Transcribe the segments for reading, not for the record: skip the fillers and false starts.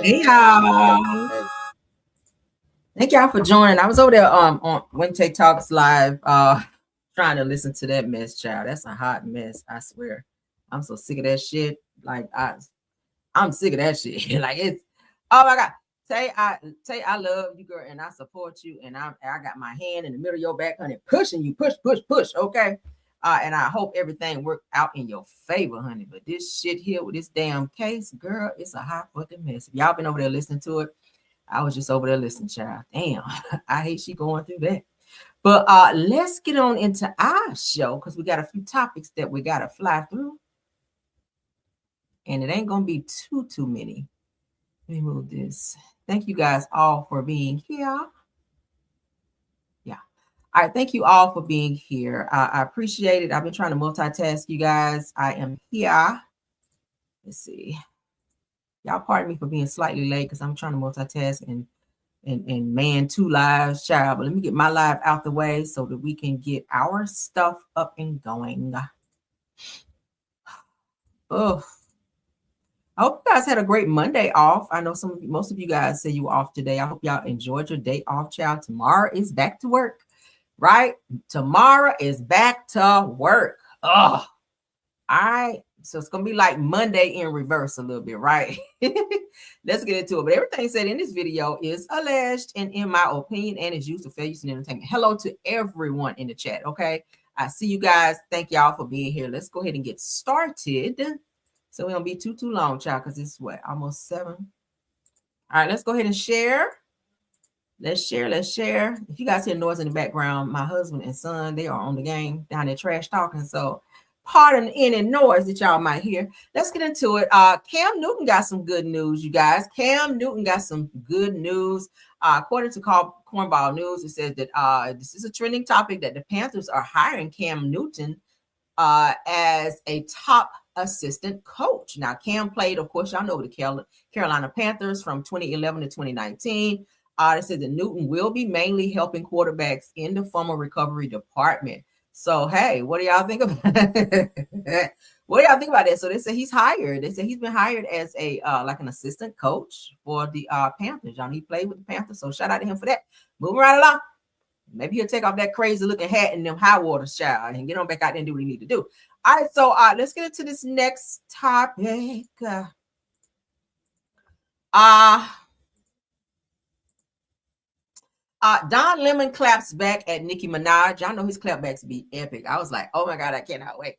Hey y'all. Thank y'all for joining. I was over there on Wednesday Talks Live trying to listen to that mess, child. That's a hot mess, I swear. I'm so sick of that shit. Like I'm sick of that shit. Like it's oh my God. Tay, I love you, girl, and I support you. And I got my hand in the middle of your back, honey, pushing you, push, okay? And I hope everything worked out in your favor, honey. But this shit here with this damn case, girl, it's a hot fucking mess. If y'all been over there listening to it, I was just over there listening, child. Damn, I hate she going through that. But let's get on into our show because we got a few topics that we got to fly through. And it ain't going to be too many. Let me move this. Thank you guys all for being here. Yeah. All right. Thank you all for being here. I appreciate it. I've been trying to multitask, you guys. I am here. Let's see. Y'all pardon me for being slightly late because I'm trying to multitask and man 2 lives, child. But let me get my live out the way so that we can get our stuff up and going. Oh. I hope you guys had a great Monday off. I know most of you guys say you off today. I hope y'all enjoyed your day off, child. Tomorrow is back to work, right? Tomorrow is back to work. Oh, all right. So it's going to be like Monday in reverse a little bit, right? Let's get into it. But everything said in this video is alleged and in my opinion and is used for fair use and entertainment. Hello to everyone in the chat, okay? I see you guys. Thank y'all for being here. Let's go ahead and get started. So we don't be too long, child, because it's what, almost 7. All right, let's go ahead and share. Let's share. If you guys hear noise in the background, my husband and son, they are on the game down there trash talking. So pardon any noise that y'all might hear. Let's get into it. Cam Newton got some good news, you guys. Cam Newton got some good news. According to Cornball News, it says that this is a trending topic that the Panthers are hiring Cam Newton as a top assistant coach. Now, Cam played, of course, y'all know the Carolina Panthers from 2011 to 2019. They said that Newton will be mainly helping quarterbacks in the fumble recovery department. So, hey, what do y'all think about that? What do y'all think about that? So they say he's hired. They say he's been hired as a like an assistant coach for the Panthers. Y'all know he played with the Panthers, so shout out to him for that. Moving right along. Maybe he'll take off that crazy looking hat and them high waters, child, and get on back out there and do what he need to do. All right, so let's get into this next topic. Don Lemon claps back at Nicki Minaj. Y'all know his clapbacks be epic. I was like, oh my God, I cannot wait.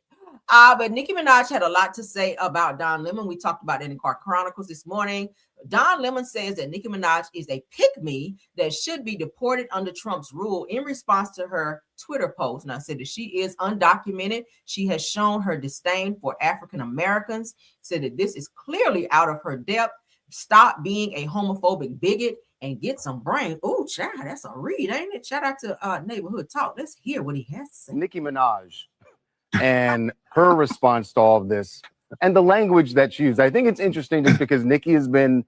But Nicki Minaj had a lot to say about Don Lemon. We talked about it in Car Chronicles this morning. Don Lemon says that Nicki Minaj is a pick-me that should be deported under Trump's rule in response to her Twitter post. Now, said that she is undocumented. She has shown her disdain for African Americans, said that this is clearly out of her depth. Stop being a homophobic bigot and get some brain. Oh, child, that's a read, ain't it? Shout out to Neighborhood Talk. Let's hear what he has to say. Nicki Minaj and her response to all of this and the language that she used. I think it's interesting just because Nicki has been,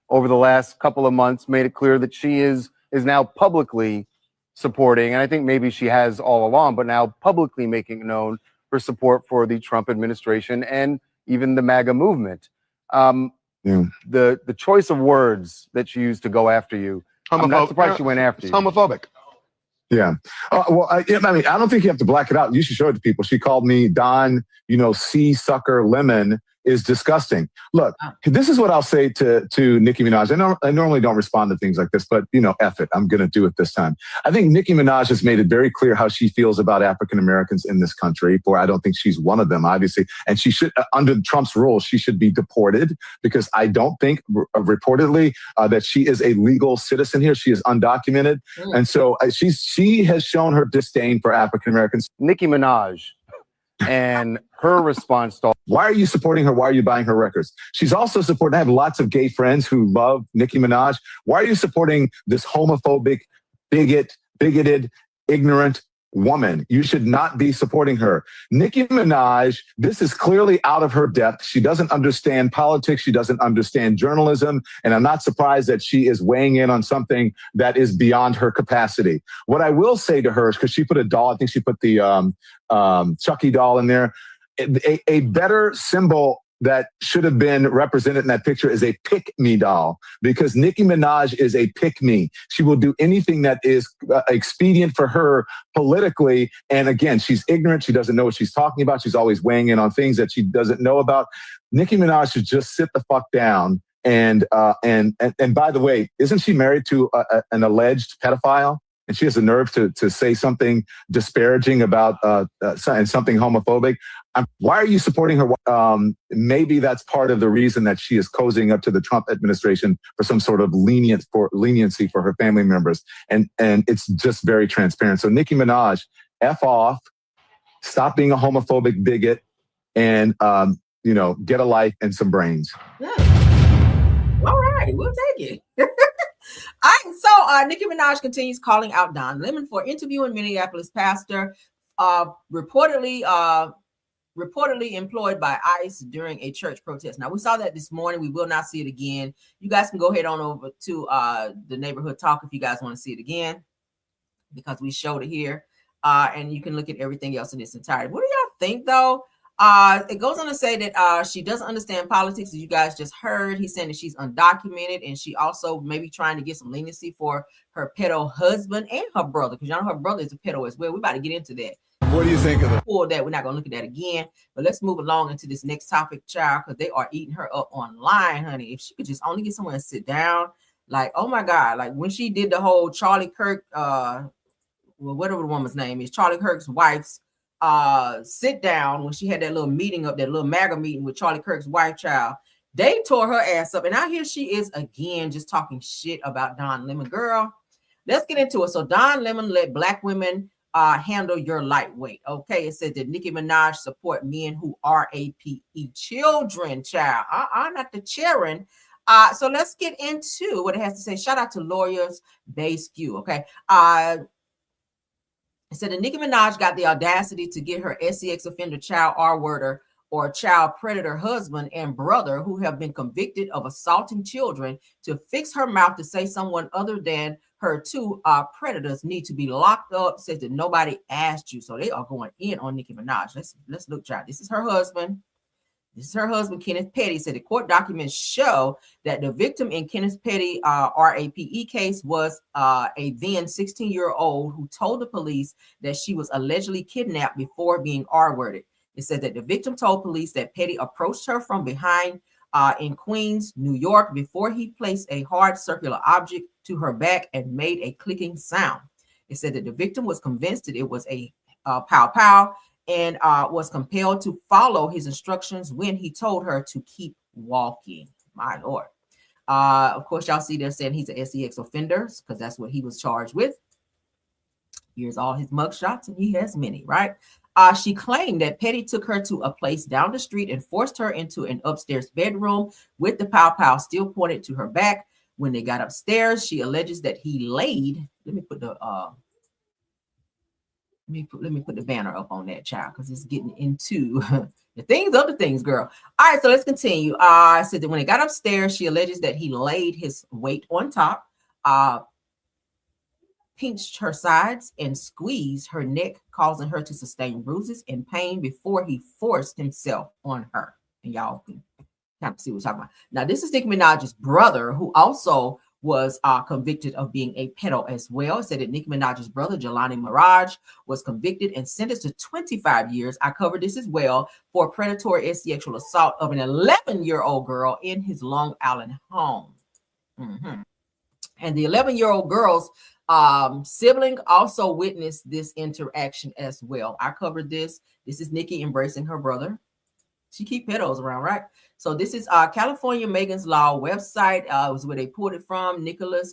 over the last couple of months, made it clear that she is now publicly supporting, and I think maybe she has all along, but now publicly making known her support for the Trump administration and even the MAGA movement. The choice of words that she used to go after you, I'm not surprised she went after you. Homophobic. Yeah. Well, I mean, I don't think you have to black it out. You should show it to people. She called me Don, sea sucker lemon is disgusting. Look, this is what I'll say to Nicki Minaj. I normally don't respond to things like this, but, F it. I'm going to do it this time. I think Nicki Minaj has made it very clear how she feels about African Americans in this country. I don't think she's one of them, obviously. And she should, under Trump's rules, she should be deported because I don't think, reportedly, that she is a legal citizen here. She is undocumented. And so she has shown her disdain for African Americans. Nicki Minaj and her response to why are you supporting her? Why are you buying her records? She's also supporting, I have lots of gay friends who love Nicki Minaj. Why are you supporting this homophobic, bigoted, ignorant woman? You should not be supporting her. Nicki Minaj, this is clearly out of her depth. She doesn't understand politics. She doesn't understand journalism. And I'm not surprised that she is weighing in on something that is beyond her capacity. What I will say to her is, because she put a doll, I think she put the Chucky doll in there, a better symbol that should have been represented in that picture is a pick-me doll, because Nicki Minaj is a pick-me. She will do anything that is expedient for her politically. And again, she's ignorant. She doesn't know what she's talking about. She's always weighing in on things that she doesn't know about. Nicki Minaj should just sit the fuck down. And by the way, isn't she married to an alleged pedophile? And she has the nerve to say something disparaging about and something homophobic. Why are you supporting her? Maybe that's part of the reason that she is cozying up to the Trump administration for some sort of leniency for her family members. And it's just very transparent. So Nicki Minaj, F off, stop being a homophobic bigot, and get a life and some brains. Yeah. All right, we'll take it. All right, so Nicki Minaj continues calling out Don Lemon for interviewing Minneapolis pastor, reportedly employed by ICE during a church protest. Now, we saw that this morning. We will not see it again. You guys can go ahead on over to the Neighborhood Talk if you guys want to see it again, because we showed it here, and you can look at everything else in its entirety. What do y'all think, though? It goes on to say that she doesn't understand politics, as you guys just heard. He's saying that she's undocumented, and she also may be trying to get some leniency for her pedo husband and her brother, because y'all know her brother is a pedo as well. We're about to get into that. What do you think of it? For that, we're not going to look at that again, but let's move along into this next topic, child, because they are eating her up online, honey. If she could just only get somewhere and sit down, like, oh my God, like when she did the whole Charlie Kirk, whatever the woman's name is, Charlie Kirk's wife's sit down, when she had that little meeting up, that little MAGA meeting with Charlie Kirk's wife, child, they tore her ass up. And now here she is again, just talking shit about Don Lemon. Girl, let's get into it. So Don Lemon let Black women handle your lightweight. Okay, it says that Nicki Minaj support men who RAPE children, child. Not the children. So let's get into what it has to say. Shout out to Lawyers Bay Skew. Okay. It said that Nicki Minaj got the audacity to get her SCX offender child R-worder or child predator husband and brother who have been convicted of assaulting children to fix her mouth to say someone other than her two predators need to be locked up. Says that nobody asked you. So they are going in on Nicki Minaj. Let's look, child. This is her husband. This is her husband, Kenneth Petty. Said the court documents show that the victim in Kenneth Petty RAPE case was a then 16-year-old who told the police that she was allegedly kidnapped before being R-worded. It said that the victim told police that Petty approached her from behind in Queens, New York, before he placed a hard circular object to her back and made a clicking sound. It said that the victim was convinced that it was a pow-pow and was compelled to follow his instructions when he told her to keep walking. My Lord. Of course, y'all see they're saying he's an SCX offender because that's what he was charged with. Here's all his mugshots, and he has many, right? She claimed that Petty took her to a place down the street and forced her into an upstairs bedroom with the pow-pow still pointed to her back. When they got upstairs, she alleges that he laid. Let me put the let me put the banner up on that, child, because it's getting into the things, other things, girl. All right, so let's continue. I said that when they got upstairs, she alleges that he laid his weight on top, pinched her sides, and squeezed her neck, causing her to sustain bruises and pain before he forced himself on her. And y'all can kind of see what we're talking about. Now, this is Nicki Minaj's brother, who also was convicted of being a pedo as well. It said that Nicki Minaj's brother, Jelani Mirage, was convicted and sentenced to 25 years. I covered this as well for predatory sexual assault of an 11-year-old girl in his Long Island home. And the 11-year-old girl's sibling also witnessed this interaction as well. I covered this. This is Nicki embracing her brother. She keep pedos around, right? So this is California Megan's Law website. Was where they pulled it from.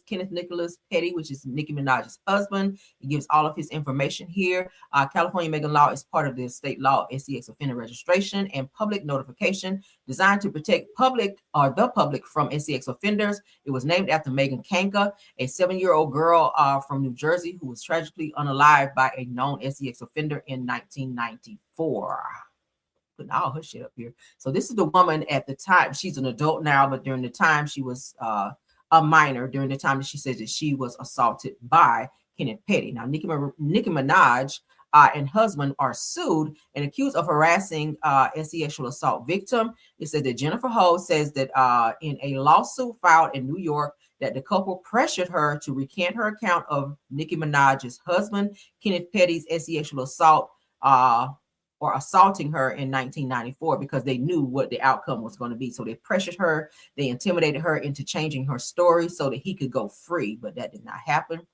Kenneth Nicholas Petty, which is Nicki Minaj's husband. He gives all of his information here. California Megan Law is part of the state law SCX offender registration and public notification designed to protect the public from SCX offenders. It was named after Megan Kanka, a 7-year-old girl from New Jersey who was tragically unalived by a known SCX offender in 1994. Putting all her shit up here. So this is the woman at the time. She's an adult now, but during the time she was a minor, during the time that she says that she was assaulted by Kenneth Petty. Now, Nicki Minaj and husband are sued and accused of harassing a sexual assault victim. It said that Jennifer Ho says that in a lawsuit filed in New York, that the couple pressured her to recant her account of Nicki Minaj's husband, Kenneth Petty's sexual assault or assaulting her in 1994 because they knew what the outcome was going to be. So they pressured her, they intimidated her into changing her story so that he could go free, but that did not happen.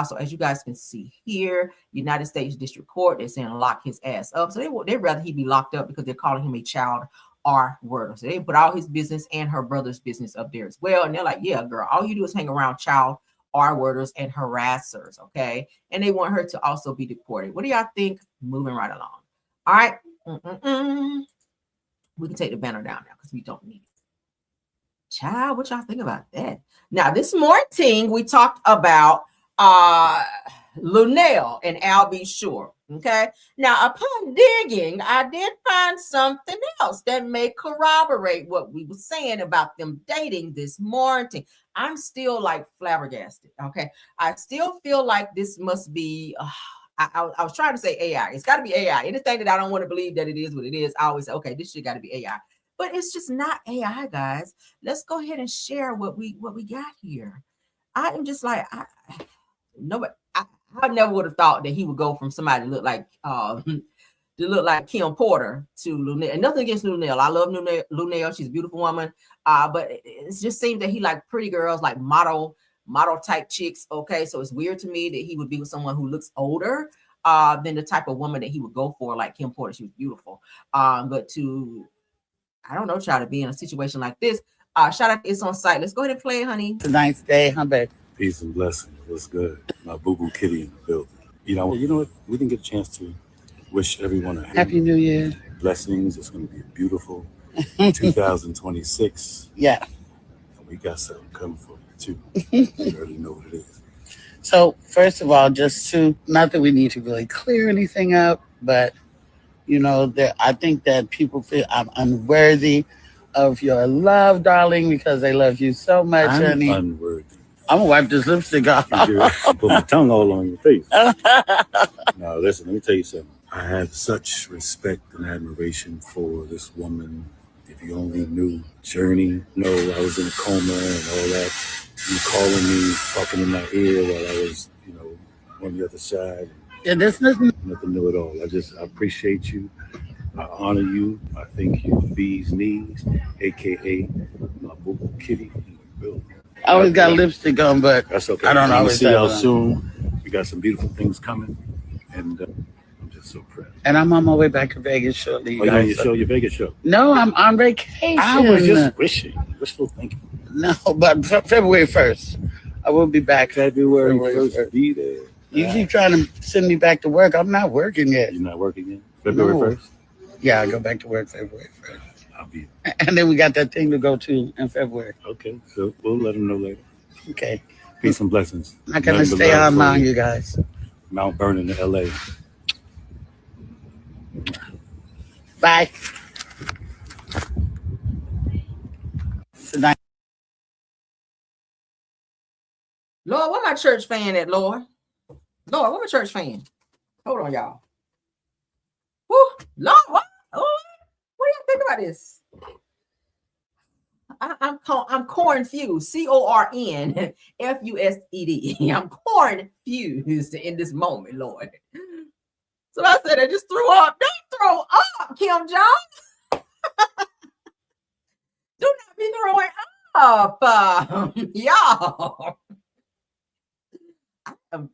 So as you guys can see here, United States District Court, they're saying lock his ass up. So they'd rather he be locked up because they're calling him a child R-word. So they put all his business and her brother's business up there as well. And they're like, yeah, girl, all you do is hang around child R-worders and harassers, okay? And they want her to also be deported. What do y'all think? Moving right along. All right. We can take the banner down now because we don't need it. Child, what y'all think about that? Now, this morning we talked about Lunell and Al B. Sure. Okay. Now, upon digging, I did find something else that may corroborate what we were saying about them dating this morning. I'm still like flabbergasted. Okay. I still feel like this must be. I was trying to say AI. It's got to be AI. Anything that I don't want to believe that it is what it is, I always say, okay, this shit got to be AI. But it's just not AI, guys. Let's go ahead and share what we got here. I am just like, I never would have thought that he would go from somebody to look like Kim Porter to Lunell. And nothing against Lunell. I love Lunell. She's a beautiful woman. But it just seems that he like pretty girls, like model type chicks. Okay, so it's weird to me that he would be with someone who looks older than the type of woman that he would go for, like Kim Porter. She was beautiful. But to, I don't know, try to be in a situation like this. Shout out to It's On Site. Let's go ahead and play it, honey. It's a nice day, huh, babe? Peace and blessings. What's good? My boo-boo kitty in the building. You know what? We didn't get a chance to wish everyone a Happy New Year. Blessings. It's going to be a beautiful 2026. Yeah. And we got something coming for you, too. You already know what it is. So, first of all, just to, not that we need to really clear anything up, but, you know, that I think that people feel I'm unworthy of your love, darling, because they love you so much, I'm honey. unworthy. I'm going to wipe this lipstick off. You put my tongue all on your face. Now, listen, let me tell you something. I have such respect and admiration for this woman. If you only knew Journey, no, I was in a coma and all that. You calling me, talking in my ear while I was, on the other side. Yeah, this is Nothing new at all. I appreciate you. I honor you. I thank you. Bee's Knees, a.k.a. my boo-boo kitty in the building. I always got lipstick on, but that's okay. I don't I'm know. see y'all soon. We got some beautiful things coming, and I'm just so proud. And I'm on my way back to Vegas shortly. Oh, you on your show, your Vegas show? No, I'm on vacation. I was just wishful thinking. No, but February 1st, I will be back. February 1st, be there. You keep trying to send me back to work. I'm not working yet. You're not working yet? February 1st? Yeah, I go back to work February 1st. I'll be. And then we got that thing to go to in February. Okay, so we'll let them know later. Okay. Peace and blessings. I'm not going to stay on long, you guys. Mount Vernon to LA. Bye. Tonight. Lord, where my church fan at, Lord? Lord, where my church fan? Hold on, y'all. Woo, Lord, what? Oh, what do you think about this? I'm cornfused. CORNFUSED. I'm cornfused in this moment, Lord. So I said, I just threw up. Don't throw up, Kim Jones. Do not be throwing up, y'all.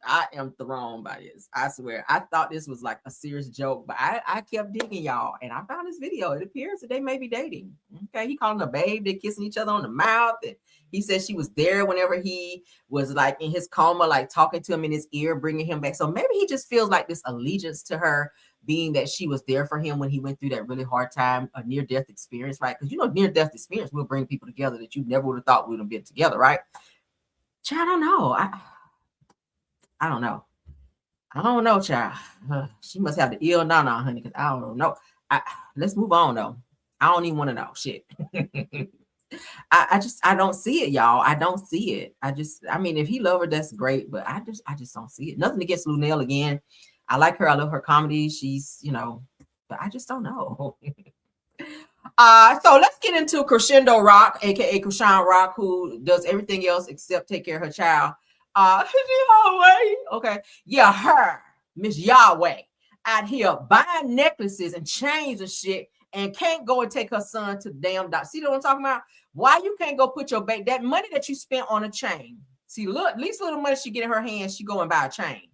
I am thrown by this. I swear. I thought this was like a serious joke, but I kept digging, y'all, and I found this video. It appears that they may be dating. Okay, he called her a babe. They're kissing each other on the mouth, and he said she was there whenever he was like in his coma, like talking to him in his ear, bringing him back. So maybe he just feels like this allegiance to her, being that she was there for him when he went through that really hard time, a near-death experience, right? Because near-death experience will bring people together that you never would have thought would have been together, right? Child, I don't know. I don't know. I don't know, child. She must have the ill nana, honey, because I don't know. Let's move on, though. I don't even want to know. Shit. I don't see it, y'all. I don't see it. I mean, if he love her, that's great, but I just don't see it. Nothing against Lunell again. I like her. I love her comedy. She's, but I just don't know. So let's get into Crescendo Rock, aka Chrisean Rock, who does everything else except take care of her child. Yahweh. Okay. Yeah, her, Miss Yahweh, out here buying necklaces and chains and shit, and can't go and take her son to the damn doctor. See what I'm talking about? Why you can't go put your baby, that money that you spent on a chain? See, look, at least little money she get in her hands, she go and buy a chain.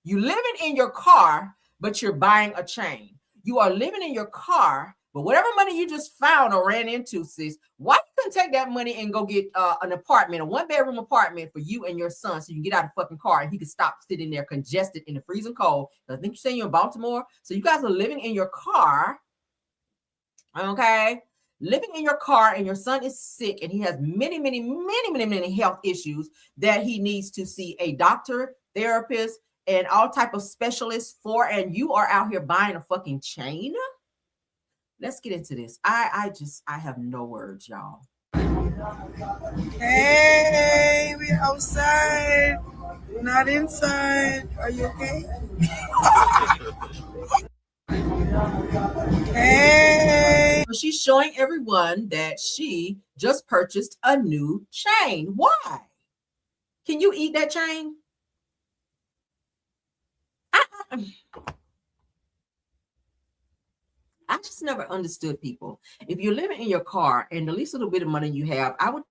You living in your car, but you're buying a chain. You are living in your car, but whatever money you just found or ran into, sis, why you couldn't take that money and go get an apartment, a 1-bedroom apartment for you and your son, so you can get out of the fucking car and he can stop sitting there congested in the freezing cold? I think you're saying you're in Baltimore, so you guys are living in your car, okay? Living in your car, and your son is sick, and he has many health issues that he needs to see a doctor, therapist, and all type of specialists for, and you are out here buying a fucking chain. Let's get into this. I have no words, y'all. Hey, we outside, not inside. Are you okay? Hey. She's showing everyone that she just purchased a new chain. Why? Can you eat that chain? I just never understood people. If you're living in your car and the least little bit of money you have, I would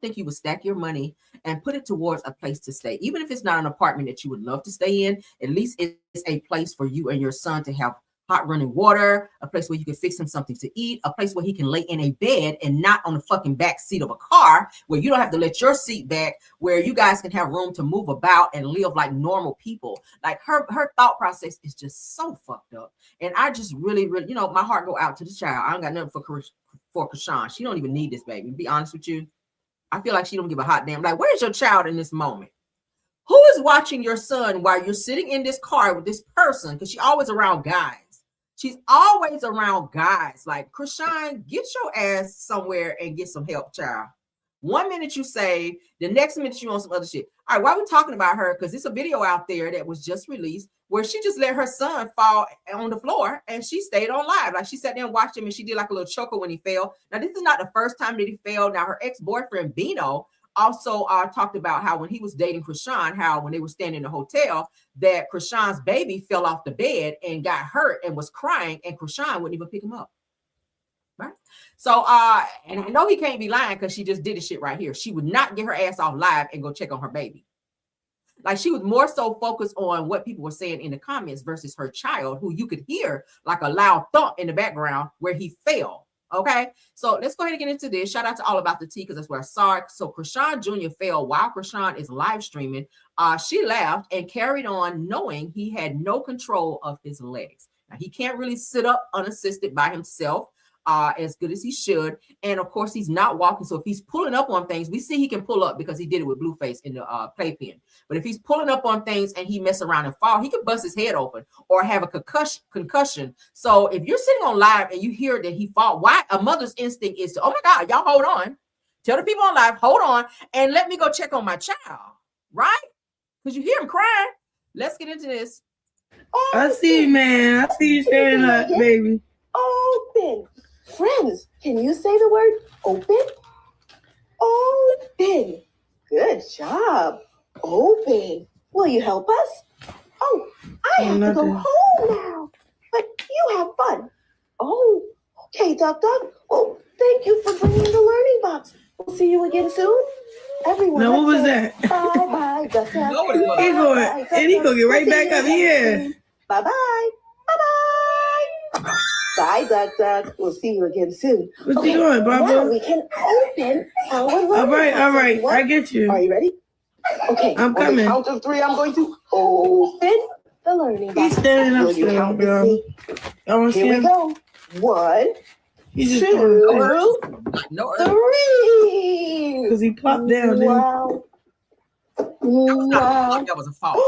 think you would stack your money and put it towards a place to stay. Even if it's not an apartment that you would love to stay in, at least it's a place for you and your son to have hot running water, a place where you can fix him something to eat, a place where he can lay in a bed and not on the fucking back seat of a car, where you don't have to let your seat back, where you guys can have room to move about and live like normal people. Like her thought process is just so fucked up. And I just really, my heart go out to the child. I don't got nothing for Chrisean. She don't even need this baby. To be honest with you, I feel like she don't give a hot damn. Like, where's your child in this moment? Who is watching your son while you're sitting in this car with this person? Because she's always around guys. She's always around guys. Like, Chrisean, get your ass somewhere and get some help, child. 1 minute you say, the next minute you on some other shit. All right, why are we talking about her? Because it's a video out there that was just released where she just let her son fall on the floor and she stayed on live. Like, she sat there and watched him and she did like a little chuckle when he fell. Now, this is not the first time that he fell. Now, her ex-boyfriend, Bino, also talked about how when he was dating Chrisean, how when they were staying in the hotel, that Chrisean's baby fell off the bed and got hurt and was crying, and Chrisean wouldn't even pick him up. Right? So, and I know he can't be lying because she just did this shit right here. She would not get her ass off live and go check on her baby. Like, she was more so focused on what people were saying in the comments versus her child, who you could hear like a loud thump in the background where he fell. Okay, so let's go ahead and get into this. Shout out to All About the Tea, because that's where I saw it. So Chrisean Jr. fell while Chrisean is live streaming. She laughed and carried on, knowing he had no control of his legs. Now, he can't really sit up unassisted by himself as good as he should. And of course, he's not walking. So if he's pulling up on things, we see he can pull up because he did it with Blueface in the playpen. But if he's pulling up on things and he mess around and fall, he could bust his head open or have a concussion. So if you're sitting on live and you hear that he fall, why a mother's instinct is to, oh my God, y'all hold on. Tell the people on live, hold on, and let me go check on my child, right? Because you hear him crying. Let's get into this. I see you, man. I see you standing up, baby. Open. Friends, can you say the word open? Open. Good job. Open. Will you help us? Oh, I have to go home now. But you have fun. Oh, okay, Duck. Oh, thank you for bringing the learning box. We'll see you again soon. Everyone. Now, what was that? Bye-bye, Duck. He's going, and he gonna get right back up here. Bye-bye. Bye-bye. Bye, Duck. We'll see you again soon. What you doing, Barbara? Now we can open our learning All right. I get you. Are you ready? Okay. I'm coming. On the count of 3, I'm going to open the learning box. He's standing up there, bro. Here we go. 1, He's just 2, 3. Because he popped down there. Wow. That was a fault.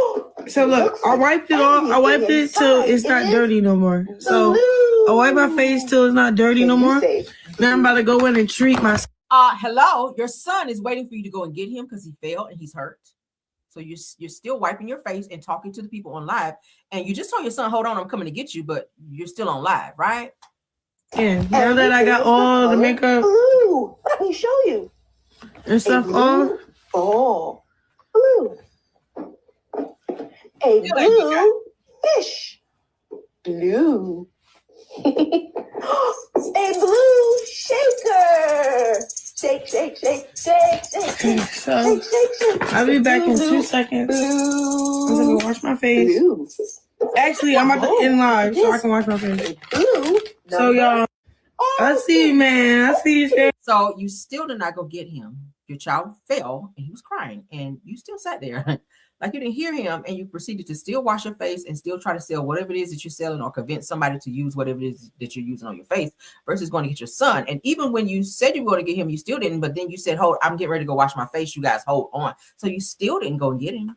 So look, I wiped it off. I wiped it till it's not dirty no more. So I wipe my face till it's not dirty no more. Now I'm about to go in and treat myself. Hello, your son is waiting for you to go and get him because he fell and he's hurt. So you're still wiping your face and talking to the people on live, and you just told your son, "Hold on, I'm coming to get you," but you're still on live, right? Yeah. Now that I got all the makeup, blue. Let me show you. And stuff on. Oh, blue. A blue fish. Blue. A blue shaker. Shake, shake, shake, shake, shake, Okay, shake, so shake, shake, shake. I'll be back in Blue, 2 seconds. blue. I'm gonna go wash my face. Blue. Actually, I'm about to end live so I can wash my face. Blue. So y'all, I see you, man. I see you. So you still did not go get him. Your child fell and he was crying, and you still sat there like you didn't hear him, and you proceeded to still wash your face and still try to sell whatever it is that you're selling, or convince somebody to use whatever it is that you're using on your face, versus going to get your son. And even when you said you were going to get him, you still didn't. But then you said, "Hold, I'm getting ready to go wash my face. You guys hold on." So you still didn't go and get him.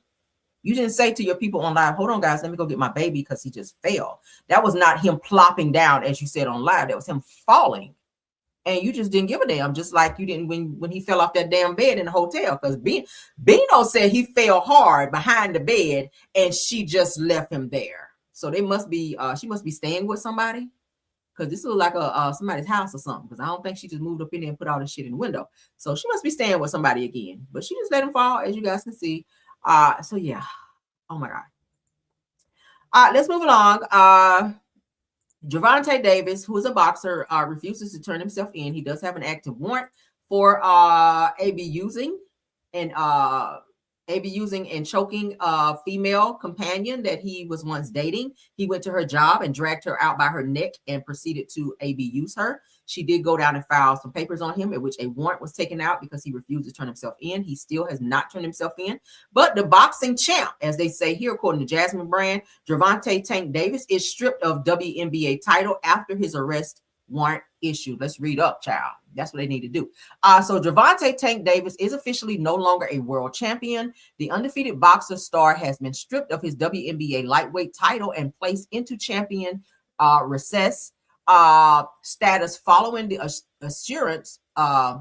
You didn't say to your people on live, "Hold on, guys, let me go get my baby because he just fell." That was not him plopping down, as you said on live. That was him falling. And you just didn't give a damn, just like you didn't when he fell off that damn bed in the hotel. Because Bino said he fell hard behind the bed and she just left him there. So they must be she must be staying with somebody, because this looks like a somebody's house or something. Because I don't think she just moved up in there and put all the shit in the window. So she must be staying with somebody again. But she just let him fall, as you guys can see. So yeah, oh my god. Let's move along. Gervonta Davis, who is a boxer, refuses to turn himself in. He does have an active warrant for abusing and choking a female companion that he was once dating. He went to her job and dragged her out by her neck and proceeded to abuse her. She did go down and file some papers on him, in which a warrant was taken out because he refused to turn himself in. He still has not turned himself in. But the boxing champ, as they say here, according to Jasmine Brand, Gervonta Tank Davis is stripped of WNBA title after his arrest warrant issued. Let's read up, child. That's what they need to do. So Gervonta Tank Davis is officially no longer a world champion. The undefeated boxer star has been stripped of his WNBA lightweight title and placed into champion recess status following the assurance of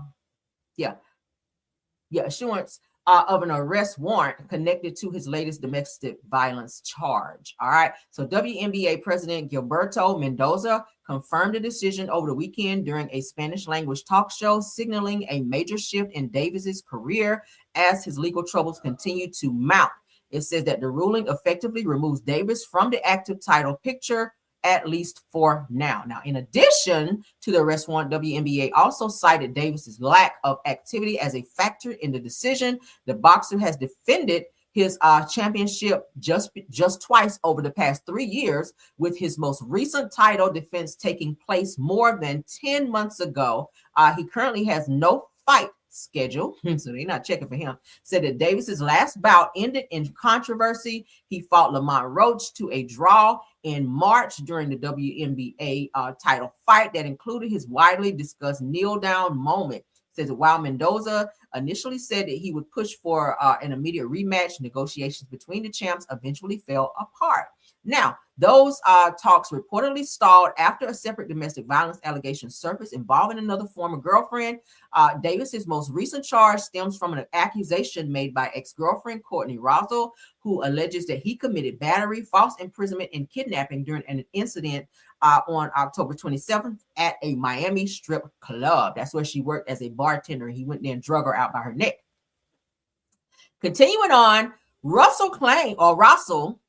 an arrest warrant connected to his latest domestic violence charge. All right. So WNBA President Gilberto Mendoza confirmed the decision over the weekend during a Spanish language talk show, signaling a major shift in Davis's career as his legal troubles continue to mount. It says that the ruling effectively removes Davis from the active title picture, at least for now. Now, in addition to the arrest warrant, WNBA also cited Davis's lack of activity as a factor in the decision. The boxer has defended his championship just twice over the past 3 years, with his most recent title defense taking place more than 10 months ago. He currently has no fight schedule, so they're not checking for him. Said that Davis's last bout ended in controversy. He fought Lamont Roach to a draw in March during the WNBA title fight that included his widely discussed kneel down moment. Says that while Mendoza initially said that he would push for an immediate rematch, negotiations between the champs eventually fell apart. Now, those talks reportedly stalled after a separate domestic violence allegation surfaced involving another former girlfriend. Davis's most recent charge stems from an accusation made by ex-girlfriend Courtney Rosal, who alleges that he committed battery, false imprisonment, and kidnapping during an incident on October 27th at a Miami strip club. That's where she worked as a bartender. He went there and drug her out by her neck. Continuing on, Russell,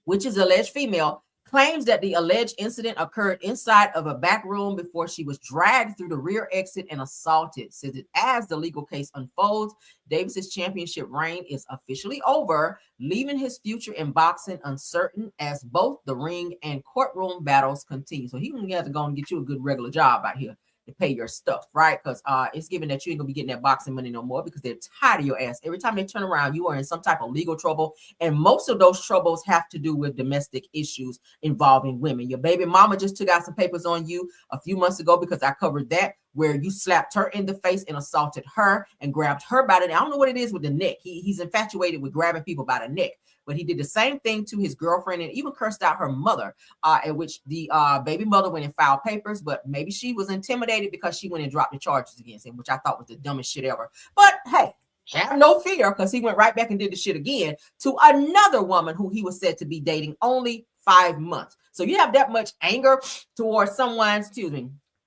which is alleged female, claims that the alleged incident occurred inside of a back room before she was dragged through the rear exit and assaulted. Says that as the legal case unfolds, Davis's championship reign is officially over, leaving his future in boxing uncertain as both the ring and courtroom battles continue. So he's gonna have to go and get you a good regular job out here to pay your stuff, right? Because it's given that you ain't gonna be getting that boxing money no more, because they're tired of your ass. Every time they turn around, you are in some type of legal trouble, and most of those troubles have to do with domestic issues involving women. Your baby mama just took out some papers on you a few months ago, because I covered that, where you slapped her in the face and assaulted her and grabbed her by the neck. I don't know what it is with the neck. He's infatuated with grabbing people by the neck, but he did the same thing to his girlfriend and even cursed out her mother, at which the baby mother went and filed papers, but maybe she was intimidated because she went and dropped the charges against him, which I thought was the dumbest shit ever. But hey, have no fear, because he went right back and did the shit again to another woman who he was said to be dating only 5 months. So you have that much anger towards someone,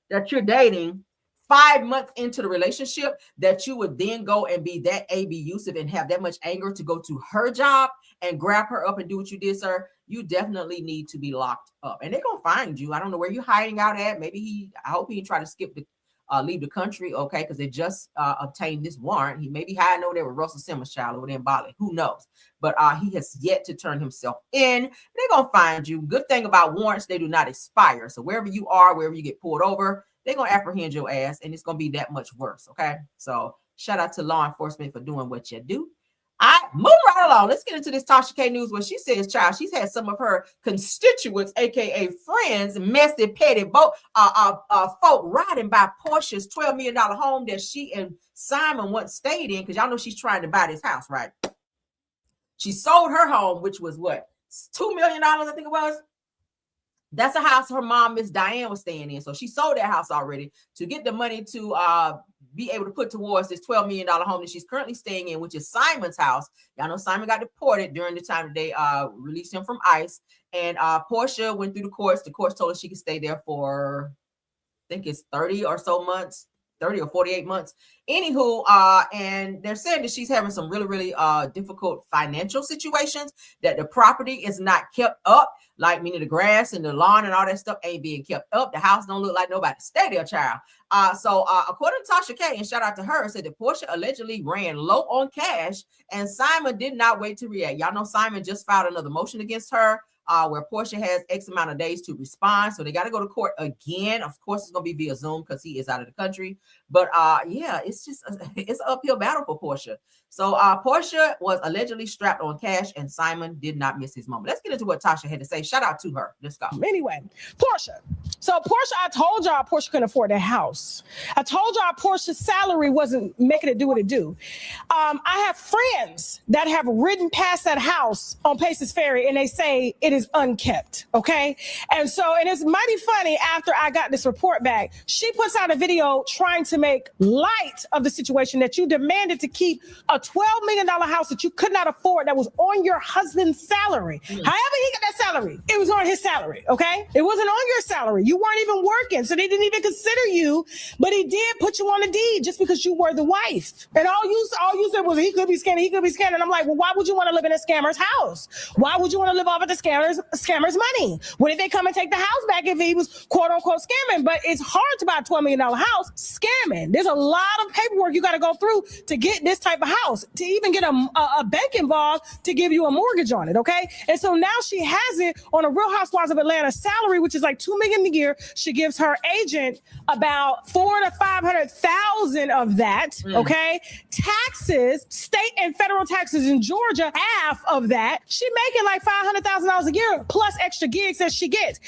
that you're dating 5 months into the relationship, that you would then go and be that abusive and have that much anger to go to her job and grab her up and do what you did, sir. You definitely need to be locked up, and they're gonna find you. I don't know where you're hiding out at. Maybe I hope he didn't try to leave the country, okay? Because they just obtained this warrant. He may be hiding over there with Russell Simmons' child over there in Bali. Who knows? But he has yet to turn himself in. They're gonna find you. Good thing about warrants, they do not expire. So wherever you are, wherever you get pulled over, they're gonna apprehend your ass, and it's gonna be that much worse. Okay. So shout out to law enforcement for doing what you do. I move right along. Let's get into this Tasha K news where she says, child, she's had some of her constituents, aka friends, messy, petty folk riding by Porsha's $12 million home that she and Simon once stayed in, because y'all know she's trying to buy this house, right? She sold her home, which was what, $2 million, I think it was. That's a house her mom, Miss Diane, was staying in. So she sold that house already to get the money to be able to put towards this $12 million home that she's currently staying in, which is Simon's house. Y'all know Simon got deported during the time that they released him from ICE. And Porsha went through the courts. The courts told her she could stay there for, I think it's 30 or so months. 30 or 48 months. Anywho, and they're saying that she's having some really, really difficult financial situations, that the property is not kept up, like meaning the grass and the lawn and all that stuff ain't being kept up. The house don't look like nobody stay there, child. So according to Tasha K, and shout out to her, said that Porsha allegedly ran low on cash, and Simon did not wait to react. Y'all know Simon just filed another motion against her, where Porsha has X amount of days to respond. So they got to go to court again. Of course, it's going to be via Zoom because he is out of the country. But yeah, it's just, it's an uphill battle for Porsha. So Porsha was allegedly strapped on cash, and Simon did not miss his moment. Let's get into what Tasha had to say. Shout out to her. Let's go. Anyway, Porsha. So Porsha, I told y'all Porsha couldn't afford that house. I told y'all Porsha's salary wasn't making it do what it do. I have friends that have ridden past that house on Paces Ferry, and they say it is unkept, okay? And it's mighty funny. After I got this report back, she puts out a video trying to make light of the situation that you demanded to keep a $12 million house that you could not afford, that was on your husband's salary. However he got that salary, it was on his salary, okay? It wasn't on your salary. You weren't even working, so they didn't even consider you, but he did put you on the deed just because you were the wife. And all you said was he could be scamming. And I'm like, well, why would you want to live in a scammer's house? Why would you want to live off of the scammer's money? When did they come and take the house back if he was quote unquote scamming? But it's hard to buy a $12 million house scamming. There's a lot of paperwork you got to go through to get this type of house, to even get a bank involved to give you a mortgage on it, okay? And so now she has it on a Real Housewives of Atlanta salary, which is like $2 million a year. She gives her agent about $400,000 to $500,000 of that, okay? Taxes, state and federal taxes in Georgia, half of that. She making like $500,000 a year plus extra gigs that she gets.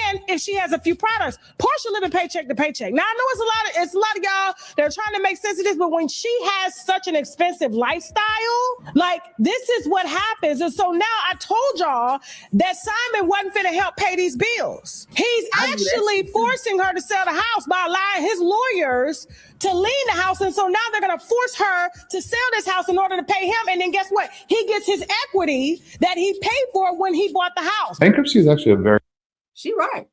And if she has a few products, Porsha living paycheck to paycheck. Now I know it's a lot of y'all that are trying to make sense of this, but when she has such an expensive lifestyle, like this is what happens. And so now I told y'all that Simon wasn't finna help pay these bills. He's actually forcing her to sell the house by allowing his lawyers to lien the house. And so now they're going to force her to sell this house in order to pay him. And then guess what? He gets his equity that he paid for when he bought the house. Bankruptcy is actually a very... She right.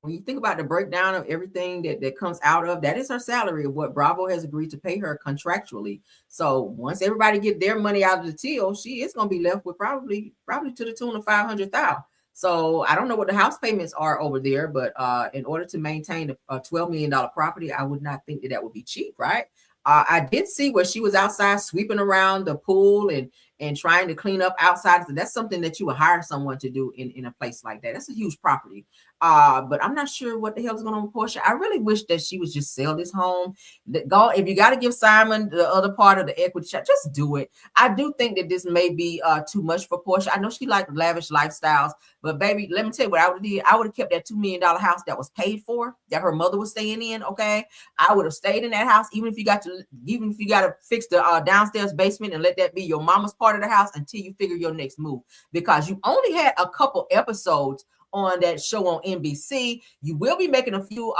When you think about the breakdown of everything that comes out of, that is her salary of what Bravo has agreed to pay her contractually. So once everybody get their money out of the till, she is going to be left with probably to the tune of $500,000. So I don't know what the house payments are over there, but in order to maintain a $12 million property, I would not think that would be cheap, right? I did see where she was outside sweeping around the pool and trying to clean up outside. So that's something that you would hire someone to do in a place like that. That's a huge property. But I'm not sure what the hell is going on with Porsha. I really wish that she would just sell this home. If you got to give Simon the other part of the equity share, just do it. I do think that this may be too much for Porsha. I know she likes lavish lifestyles, but baby, let me tell you what I would have did. I would have kept that $2 million house that was paid for, that her mother was staying in. Okay, I would have stayed in that house, even if you got to fix the downstairs basement and let that be your mama's part of the house until you figure your next move, because you only had a couple episodes on that show on NBC. You will be making a few,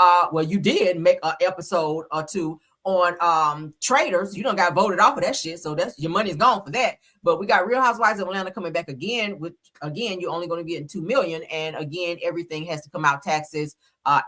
you did make an episode or two on traders. You don't got voted off of that shit, so that's your money's gone for that. But we got Real Housewives of Atlanta coming back again, with again you're only going to be getting $2 million, and again everything has to come out, taxes,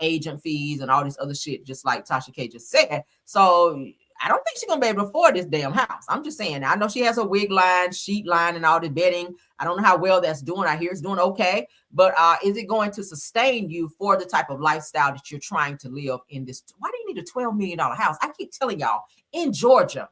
agent fees, and all this other shit, just like Tasha K just said. So I don't think she's gonna be able to afford this damn house. I'm just saying. I know she has a wig line, sheet line, and all the bedding. I don't know how well that's doing. I hear it's doing okay, but is it going to sustain you for the type of lifestyle that you're trying to live in this? Why do you need a $12 million house? I keep telling y'all, in Georgia,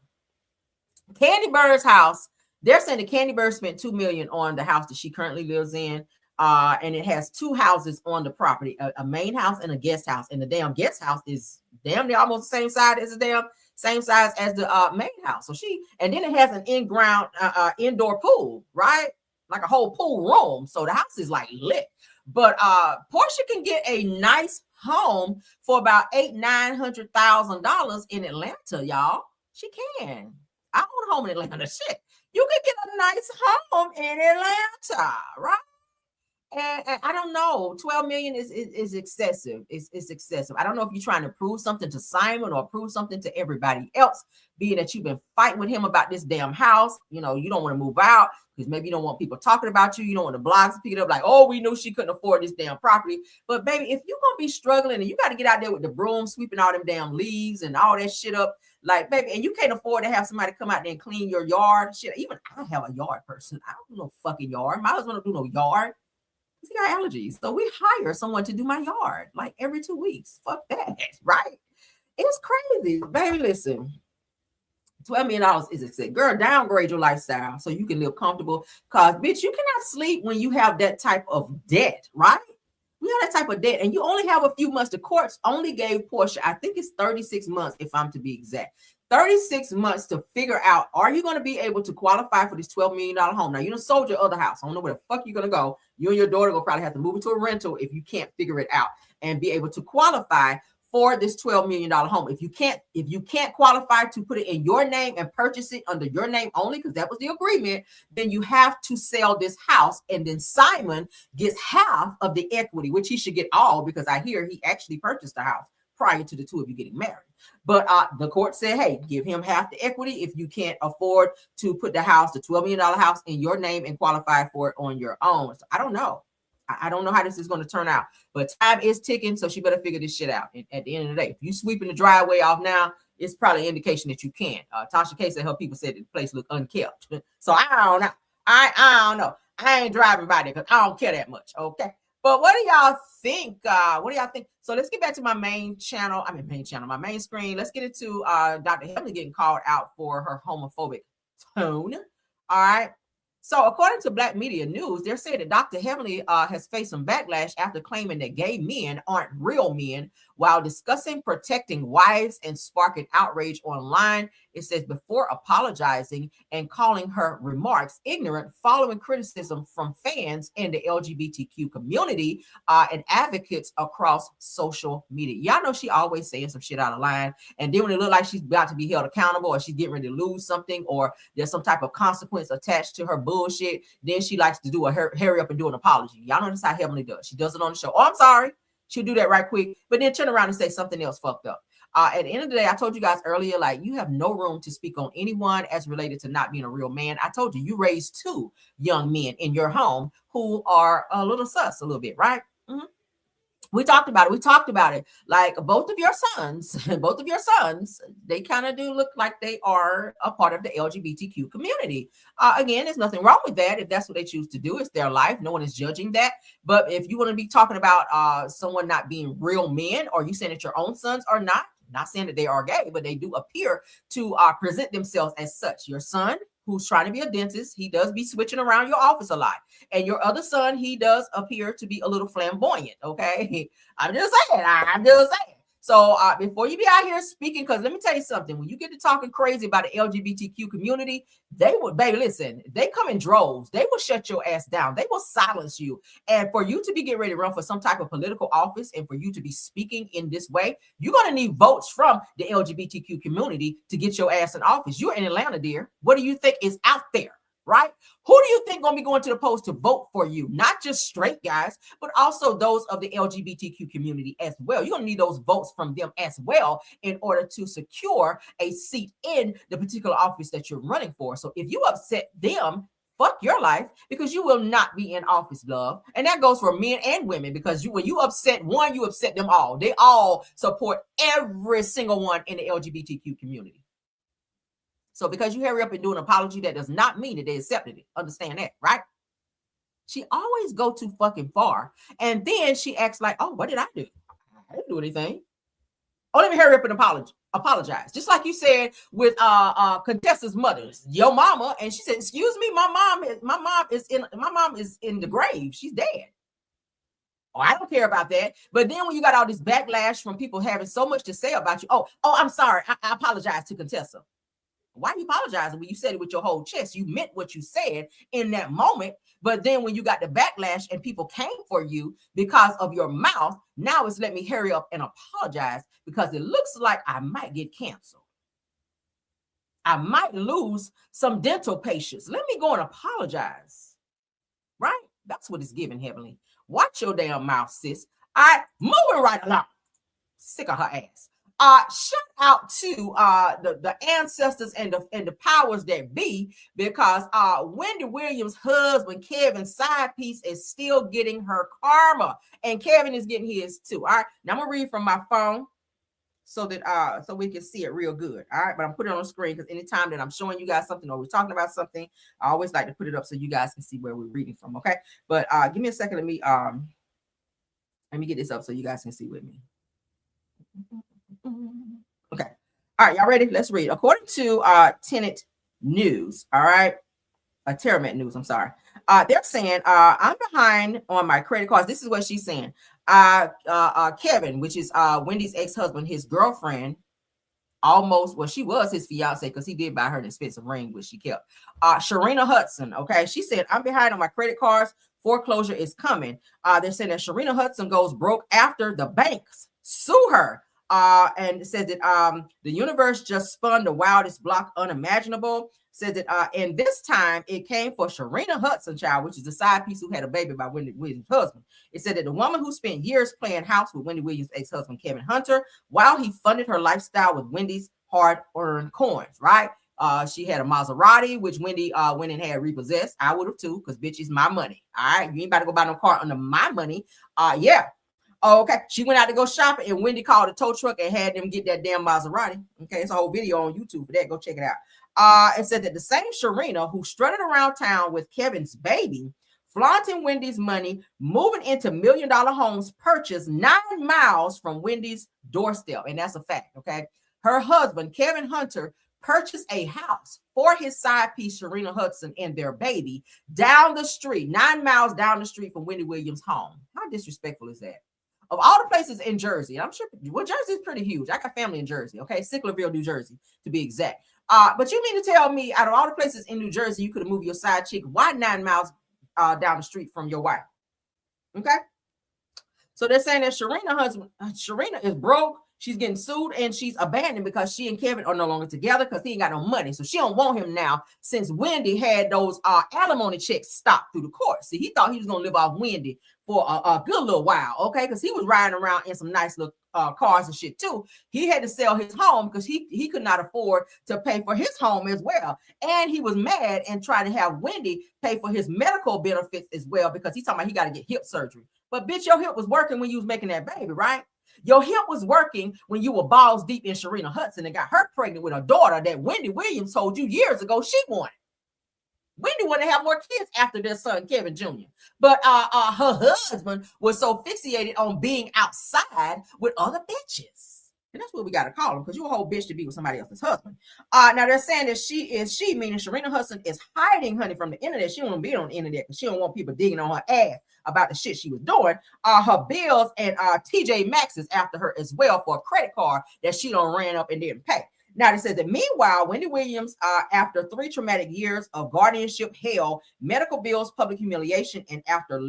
Candy Bird's house, they're saying that Candy Bird spent $2 million on the house that she currently lives in. And it has 2 houses on the property, a main house and a guest house. And the damn guest house is damn near almost the same size as the main house. So and then it has an in-ground indoor pool, right? Like a whole pool room. So the house is like lit. But Porsha can get a nice home for about $800,000-$900,000 in Atlanta, y'all. She can. I own a home in Atlanta. Shit. You can get a nice home in Atlanta, right? And I don't know, 12 million is excessive. It's excessive. I don't know if you're trying to prove something to Simon or prove something to everybody else, being that you've been fighting with him about this damn house. You know, you don't want to move out because maybe you don't want people talking about you. You don't want the blogs to pick it up like, oh, we knew she couldn't afford this damn property. But baby, if you're going to be struggling and you got to get out there with the broom, sweeping all them damn leaves and all that shit up, like, baby, and you can't afford to have somebody come out there and clean your yard. Shit, even I have a yard person. I don't do no fucking yard. My husband don't do no yard. He got allergies. So we hire someone to do my yard like every 2 weeks. Fuck that, right? It's crazy. Baby, listen. $12 million is excessive. Girl, downgrade your lifestyle so you can live comfortable. Because, bitch, you cannot sleep when you have that type of debt, right? We have that type of debt, and you only have a few months. The courts only gave Porsha, I think it's 36 months, if I'm to be exact. 36 months to figure out, are you going to be able to qualify for this $12 million home? Now, you done sold your other house. I don't know where the fuck you're going to go. You and your daughter will probably have to move into a rental if you can't figure it out and be able to qualify for this $12 million home. If you can't qualify to put it in your name and purchase it under your name only, because that was the agreement, then you have to sell this house, and then Simon gets half of the equity, which he should get all, because I hear he actually purchased the house prior to the two of you getting married. But the court said, hey, give him half the equity if you can't afford to put the house, the $12 million house, in your name and qualify for it on your own. So I don't know. I don't know how this is going to turn out, but time is ticking, so she better figure this shit out. And at the end of the day, if you sweeping the driveway off now, it's probably an indication that you can. Tasha K said her people said the place looked unkept. So I don't know. I don't know. I ain't driving by there because I don't care that much. Okay. But what do y'all think? So let's get back to my main channel. My main screen. Let's get into Dr. Heavenly getting called out for her homophobic tone. All right. So according to Black Media News, they're saying that Dr. Heavenly has faced some backlash after claiming that gay men aren't real men while discussing protecting wives and sparking outrage online. It says before apologizing and calling her remarks ignorant following criticism from fans in the LGBTQ community and advocates across social media. Y'all know she always saying some shit out of line. And then when it look like she's about to be held accountable or she's getting ready to lose something or there's some type of consequence attached to her bullshit, then she likes to do a hurry up and do an apology. Y'all know that's how Heavenly does. She does it on the show. Oh, I'm sorry. She'll do that right quick, but then turn around and say something else fucked up. At the end of the day, I told you guys earlier, like, you have no room to speak on anyone as related to not being a real man. I told you, you raised 2 young men in your home who are a little sus a little bit, right? Mm-hmm. We talked about it. Like both of your sons, they kind of do look like they are a part of the LGBTQ community. Again, there's nothing wrong with that. If that's what they choose to do, it's their life. No one is judging that. But if you want to be talking about someone not being real men, or you saying that your own sons are not saying that they are gay, but they do appear to present themselves as such. Your son, who's trying to be a dentist, he does be switching around your office a lot. And your other son, he does appear to be a little flamboyant, okay? I'm just saying. So before you be out here speaking, because let me tell you something, when you get to talking crazy about the LGBTQ community, they will, baby, listen, they come in droves. They will shut your ass down. They will silence you. And for you to be getting ready to run for some type of political office and for you to be speaking in this way, you're going to need votes from the LGBTQ community to get your ass in office. You're in Atlanta, dear. What do you think is out there? right? Who do you think gonna be going to the polls to vote for you? Not just straight guys, but also those of the LGBTQ community as well. You're gonna need those votes from them as well in order to secure a seat in the particular office that you're running for. So if you upset them, fuck your life, because you will not be in office, love. And that goes for men and women, because when you upset one, you upset them all. They all support every single one in the LGBTQ community. So because you hurry up and do an apology, that does not mean that they accepted it. Understand that, right? She always go too fucking far. And then she acts like, oh, what did I do? I didn't do anything. Oh, let me hurry up and apologize. Just like you said with Contessa's mother, your mama, and she said, excuse me, my mom is in the grave. She's dead. Oh, I don't care about that. But then when you got all this backlash from people having so much to say about you, oh, I'm sorry. I apologize to Contessa. Why are you apologizing when you said it with your whole chest? You meant what you said in that moment. But then when you got the backlash and people came for you because of your mouth, now it's let me hurry up and apologize because it looks like I might get canceled. I might lose some dental patients. Let me go and apologize. Right? That's what it's giving, Heavenly. Watch your damn mouth, sis. All right, moving right along. Sick of her ass. Shout out to the ancestors and the powers that be, because Wendy Williams' husband, Kevin's side piece, is still getting her karma, and Kevin is getting his too. All right, now I'm gonna read from my phone so that so we can see it real good. All right, but I'm putting it on the screen because anytime that I'm showing you guys something or we're talking about something, I always like to put it up so you guys can see where we're reading from. Okay, but give me a second. Let me get this up so you guys can see with me. Okay. All right, y'all ready? Let's read. According to Tenet News, all right, Terramet News, I'm sorry. They're saying I'm behind on my credit cards. This is what she's saying. Kevin, which is Wendy's ex-husband, his girlfriend, she was his fiance because he did buy her an expensive ring, which she kept. Sharina Hudson, okay, she said, I'm behind on my credit cards. Foreclosure is coming. They're saying that Sharina Hudson goes broke after the banks sue her. And it says that the universe just spun the wildest block unimaginable. Says that and this time it came for Sharina Hudson, child, which is the side piece who had a baby by Wendy Williams' husband. It said that the woman who spent years playing house with Wendy Williams' ex-husband Kevin Hunter, while he funded her lifestyle with Wendy's hard-earned coins, right? She had a Maserati, which Wendy went and had repossessed. I would have too, because bitch, it's my money. All right, you ain't about to go buy no car under my money. Yeah. Oh, okay. She went out to go shopping, and Wendy called a tow truck and had them get that damn Maserati. Okay, it's a whole video on YouTube for that. Go check it out. It said that the same Sharina who strutted around town with Kevin's baby, flaunting Wendy's money, moving into $1 million homes, purchased 9 miles from Wendy's doorstep, and that's a fact. Okay, her husband Kevin Hunter purchased a house for his side piece Sharina Hudson and their baby down the street, 9 miles down the street from Wendy Williams' home. How disrespectful is that? Of all the places in Jersey, I'm sure, well, Jersey is pretty huge. I got family in Jersey, okay? Sicklerville, New Jersey, to be exact. But you mean to tell me, out of all the places in New Jersey, you could have moved your side chick, why 9 miles down the street from your wife? Okay? So they're saying that Sharina is broke. She's getting sued and she's abandoned because she and Kevin are no longer together because he ain't got no money. So she don't want him now since Wendy had those alimony checks stopped through the court. See, he thought he was going to live off Wendy for a good little while, okay? Because he was riding around in some nice little cars and shit too. He had to sell his home because he could not afford to pay for his home as well. And he was mad and tried to have Wendy pay for his medical benefits as well because he's talking about he got to get hip surgery. But bitch, your hip was working when you was making that baby, right? Your hip was working when you were balls deep in Sharina Hudson and got her pregnant with a daughter that Wendy Williams told you years ago she wanted. Wendy wanted to have more kids after their son, Kevin Jr. But her husband was so fixated on being outside with other bitches. And that's what we got to call him, because you're a whole bitch to be with somebody else's husband. Now they're saying that she meaning Sharina Hudson, is hiding honey from the internet. She don't want to be on the internet because she don't want people digging on her ass about the shit she was doing. Her bills and TJ Maxx is after her as well for a credit card that she don't ran up and didn't pay. Now, it says that meanwhile, Wendy Williams, after 3 traumatic years of guardianship hell, medical bills, public humiliation, and after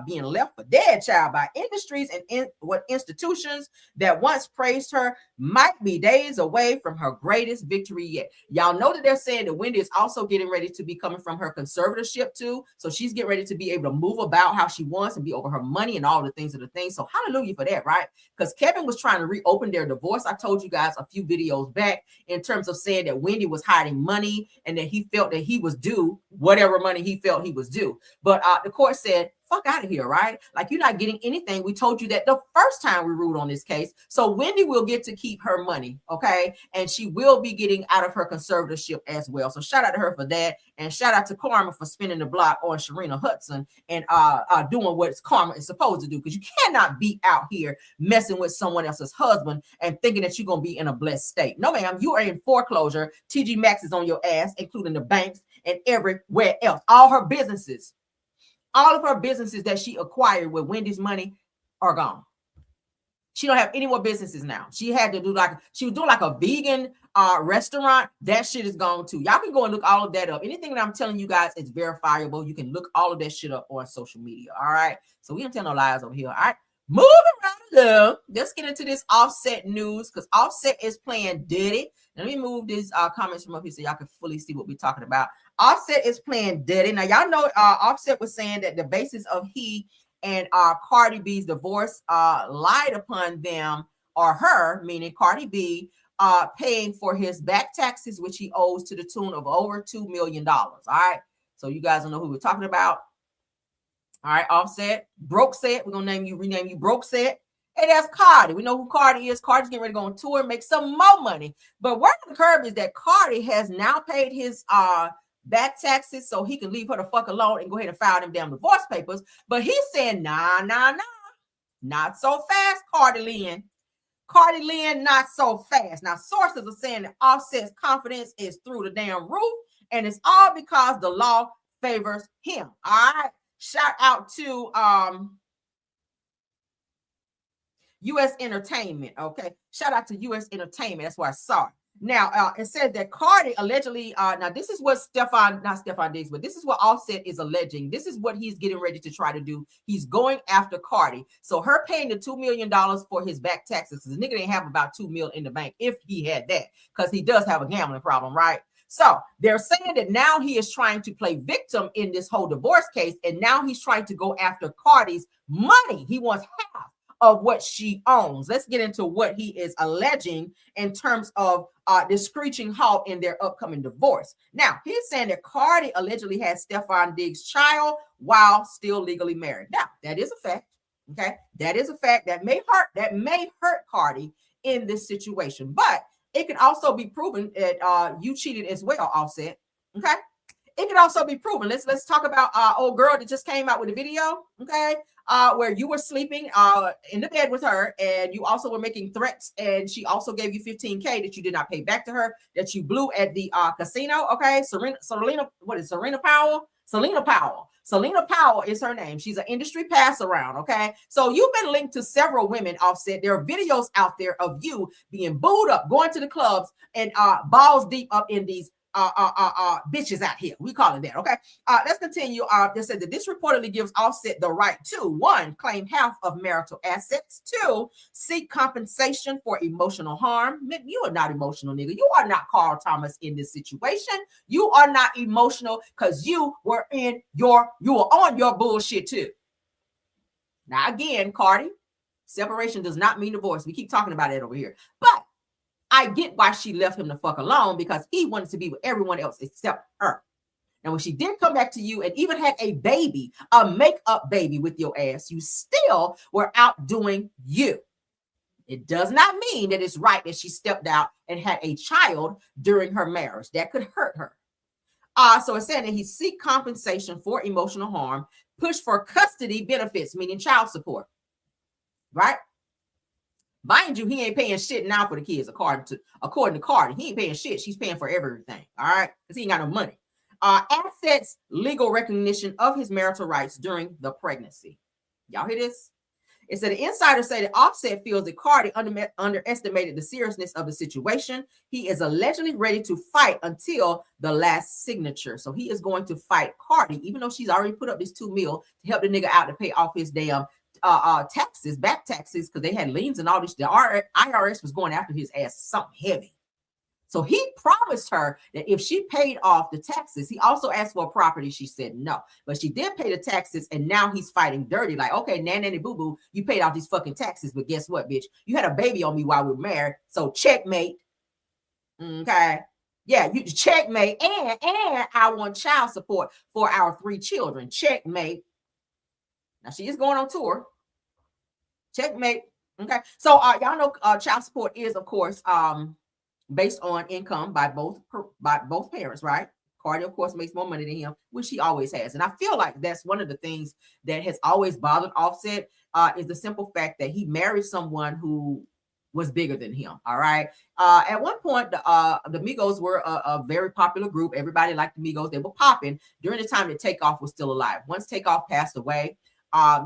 being left for dead, child, by industries and institutions that once praised her, might be days away from her greatest victory yet. Y'all know that they're saying that Wendy is also getting ready to be coming from her conservatorship too. So she's getting ready to be able to move about how she wants and be over her money and all the things of the things. So hallelujah for that, right? Because Kevin was trying to reopen their divorce. I told you guys a few videos back in terms of saying that Wendy was hiding money and that he felt that he was due whatever money he felt he was due. But the court said, fuck out of here, right? Like, you're not getting anything. We told you that the first time we ruled on this case. So Wendy will get to keep her money, okay? And she will be getting out of her conservatorship as well. So shout out to her for that. And shout out to Karma for spinning the block on Sharina Hudson and doing what Karma is supposed to do. Because you cannot be out here messing with someone else's husband and thinking that you're going to be in a blessed state. No, ma'am, you are in foreclosure. TG Maxx is on your ass, including the banks and everywhere else. All her businesses. All of her businesses that she acquired with Wendy's money are gone. She don't have any more businesses now. She had to do she was doing like a vegan restaurant. That shit is gone too. Y'all can go and look all of that up. Anything that I'm telling you guys is verifiable. You can look all of that shit up on social media. All right. So we don't tell no lies over here. All right. Moving right along. Let's get into this Offset news because Offset is playing Diddy. Let me move these comments from up here so y'all can fully see what we're talking about. Offset is playing Diddy. Now, y'all know Offset was saying that the basis of he and Cardi B's divorce lied upon them or her, meaning Cardi B, paying for his back taxes, which he owes to the tune of over $2 million. All right. So you guys don't know who we're talking about. All right. Offset. Broke Set. We're going to rename you Broke Set. Hey, that's Cardi. We know who Cardi is. Cardi's getting ready to go on tour and make some more money. But word on the curb is that Cardi has now paid his back taxes so he can leave her the fuck alone and go ahead and file them damn divorce papers. But he's saying, nah, not so fast, Cardi Lynn. Cardi Lynn, not so fast. Now, sources are saying that Offset's confidence is through the damn roof, and it's all because the law favors him. All right. Shout out to U.S. Entertainment, okay? Shout out to U.S. Entertainment. That's where I saw it. Now, it says that Cardi allegedly, now this is what not Stefan Diggs, but this is what Offset is alleging. This is what he's getting ready to try to do. He's going after Cardi. So her paying the $2 million for his back taxes, because the nigga didn't have about $2 million in the bank if he had that, because he does have a gambling problem, right? So they're saying that now he is trying to play victim in this whole divorce case, and now he's trying to go after Cardi's money. He wants half of what she owns. Let's get into what he is alleging in terms of the screeching halt in their upcoming divorce. Now, he's saying that Cardi allegedly had Stefan Diggs' child while still legally married. Now, that is a fact. Okay, that is a fact that may hurt Cardi in this situation, but it can also be proven that you cheated as well, Offset. Okay, it can also be proven. Let's talk about old girl that just came out with a video. Okay. Where you were sleeping in the bed with her, and you also were making threats, and she also gave you $15K that you did not pay back to her, that you blew at the casino. Okay, Selena Powell. Selena Powell is her name. She's an industry pass around. Okay, so you've been linked to several women, Offset. There are videos out there of you being booed up, going to the clubs, and balls deep up in these bitches out here. We call it that. Okay. Let's continue. They said that this reportedly gives Offset the right to 1, claim half of marital assets, 2, seek compensation for emotional harm. You are not emotional, nigga. You are not Carl Thomas in this situation. You are not emotional because you were on your bullshit too. Now again, Cardi, separation does not mean divorce. We keep talking about it over here, but I get why she left him the fuck alone, because he wanted to be with everyone else except her. Now, when she did come back to you and even had a baby, a makeup baby with your ass, you still were out doing you. It does not mean that it's right that she stepped out and had a child during her marriage. That could hurt her. So it's saying that he seek compensation for emotional harm, push for custody benefits, meaning child support, right? Mind you, he ain't paying shit now for the kids, according to Cardi. He ain't paying shit. She's paying for everything, all right? Because he ain't got no money. Assets, legal recognition of his marital rights during the pregnancy. Y'all hear this? It said the insiders say that Offset feels that Cardi underestimated the seriousness of the situation. He is allegedly ready to fight until the last signature. So he is going to fight Cardi, even though she's already put up this $2 million to help the nigga out to pay off his damn taxes, back taxes, because they had liens and all this. The IRS was going after his ass something heavy. So he promised her that if she paid off the taxes, he also asked for a property. She said no, but she did pay the taxes, and now he's fighting dirty. Like, okay, nanny boo boo, you paid off these fucking taxes, but guess what, bitch? You had a baby on me while we were married, so checkmate. Okay, yeah, you checkmate, and I want child support for our 3 children. Checkmate. Now she is going on tour. Checkmate. Okay, so y'all know child support is, of course, based on income by both parents, right? Cardi, of course, makes more money than him, which he always has. And I feel like that's one of the things that has always bothered Offset, is the simple fact that he married someone who was bigger than him. All right. At one point, the Migos were a very popular group. Everybody liked the Migos. They were popping during the time that Takeoff was still alive. Once Takeoff passed away,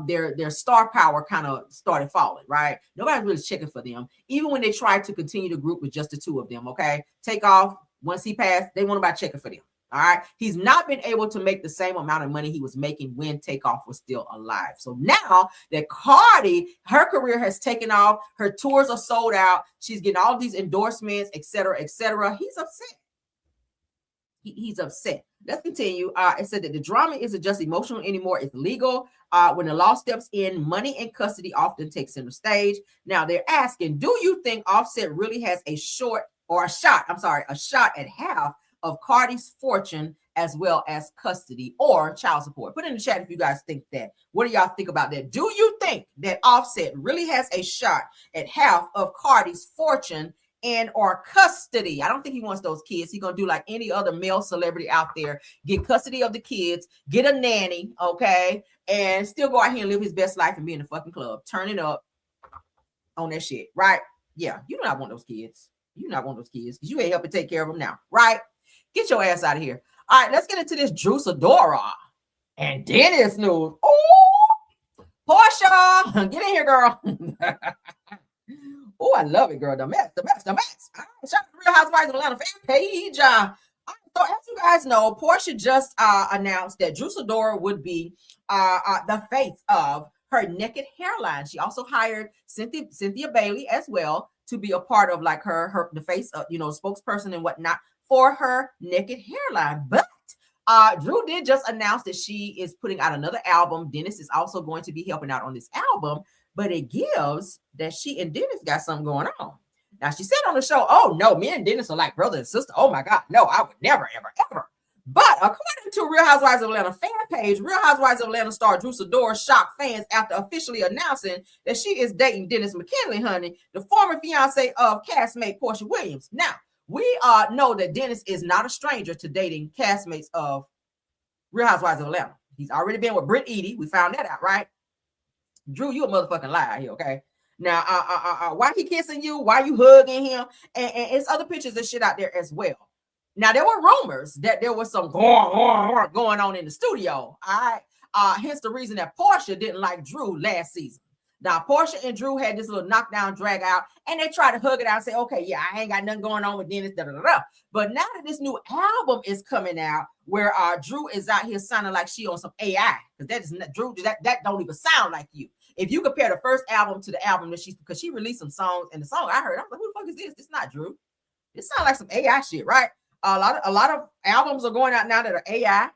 their star power kind of started falling, right? Nobody's really checking for them, even when they tried to continue the group with just the 2 of them. Okay, Takeoff, once he passed, they weren't about checking for them. All right, he's not been able to make the same amount of money he was making when Takeoff was still alive. So now that Cardi, her career has taken off, her tours are sold out, she's getting all these endorsements, etc., etc. He's upset. He's upset. Let's continue. It said that the drama isn't just emotional anymore, it's legal. When the law steps in, money and custody often takes center stage. Now they're asking, do you think Offset really has a shot at half of Cardi's fortune as well as custody or child support? Put in the chat if you guys think that. What do y'all think about that? Do you think that Offset really has a shot at half of Cardi's fortune and or custody? I don't think he wants those kids. He's gonna do like any other male celebrity out there, get custody of the kids, get a nanny, okay, and still go out here and live his best life and be in the fucking club, turning up on that shit, right? Yeah, you do not want those kids. You do not want those kids because you ain't helping take care of them now, right? Get your ass out of here. All right, let's get into this Sidora and Dennis news. Oh, Porsha, get in here, girl. Oh, I love it, girl. The mess. Shout out to Real Housewives of Atlanta fan page. So as you guys know, Porsha just announced that Sidora would be the face of her naked hairline. She also hired Cynthia Bailey as well to be a part of like the face of, spokesperson and whatnot for her naked hairline. But Drew did just announce that she is putting out another album. Dennis is also going to be helping out on this album. But it gives that she and Dennis got something going on. Now, she said on the show, oh, no, me and Dennis are like brother and sister. Oh, my God. No, I would never, ever, ever. But according to Real Housewives of Atlanta fan page, Real Housewives of Atlanta star Sidora shocked fans after officially announcing that she is dating Dennis McKinley, honey, the former fiance of castmate Porsha Williams. Now, we know that Dennis is not a stranger to dating castmates of Real Housewives of Atlanta. He's already been with Britt Eady. We found that out, right? Drew, you a motherfucking liar here, okay? Now, why he kissing you? Why you hugging him? And it's other pictures and shit out there as well. Now, there were rumors that there was some going on in the studio. All right. Hence the reason that Porsha didn't like Drew last season. Now, Porsha and Drew had this little knockdown drag out, and they tried to hug it out and say, okay, yeah, I ain't got nothing going on with Dennis, But now that this new album is coming out, where Drew is out here sounding like she on some AI, because that is not Drew, that don't even sound like you. If you compare the first album to the album that because she released some songs, and the song I heard, I was like, who the fuck is this? It's not Drew. It sounds like some AI shit, right? A lot of albums are going out now that are AI.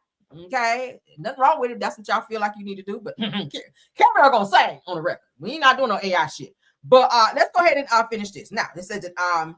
Okay, nothing wrong with it. That's what y'all feel like you need to do. But Camera gonna sing on the record. We ain't not doing no AI shit. But let's go ahead and finish this. Now, this says that